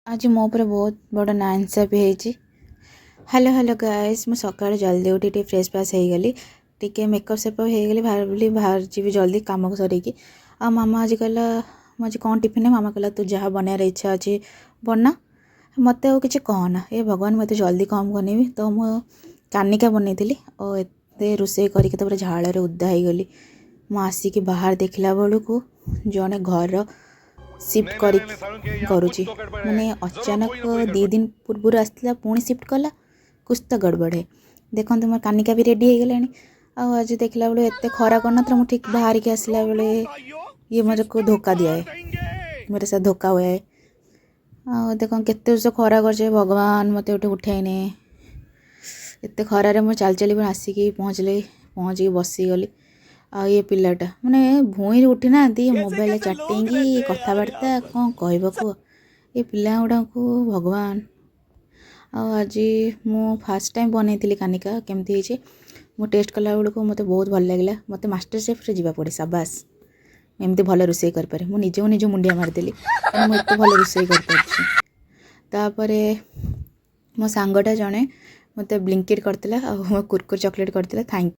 आज मो पर बहुत बड़ा नाइंसाफी होती। हेलो हेलो गाइस, मु सकाळ जल्दी उठी फ्रेश फ्राश हो गली, टी मेकअप सेकअप हो गली, भाविली बाहर जी जल्दी कम सरिकी। आ मामा आज कहला मुझे कौन टिफिन मामा कहला तू जहाँ बनार इच्छा अच्छी बना, मत कि कहना। ए भगवान मत जल्दी कम बनैबी तो मु कानिका बनई और एत रोषे कर झाड़ उदा हो गली। मु आसिक बाहर देखला बेलू जड़े घर सिफ्ट करुच्ची माने अचानक 2 दिन पूर्व आसला पुणी सिफ्ट कला। कुछ तो गड़बड़ है। देखो मोर कानिका भी रेडी हो गला। आज देखला बेले एत खरा कर ना मुझे ठीक बाहर के आसला बेले ये मेरे को धोखा दिया है, मेरे साथ धोखा हुआ है। देखो केते उस खरा कर भगवान मत उठाईने एत खरारे मुझे चल चली आसिक पहुँच बसीगली। ये पिलाटा माने भूई उठी ना मोबाइल चाटिंग कथबार्ता कौन कह कुह ये पिला गुड़ा को भगवान। आज मु फास्ट टाइम बनई कानिका केमती मु टेस्ट कला बेलू मत बहुत भल लगे। मत मास्टर शेफ रे जावा पड़े शाबाश, एमती भल रोषे कर मुझे मुंडिया मारिदेली मुझे भल रोषे कर। मो सांगटा जड़े मत ब्लिंकिट करता कुरकुर चॉकलेट करता। थैंक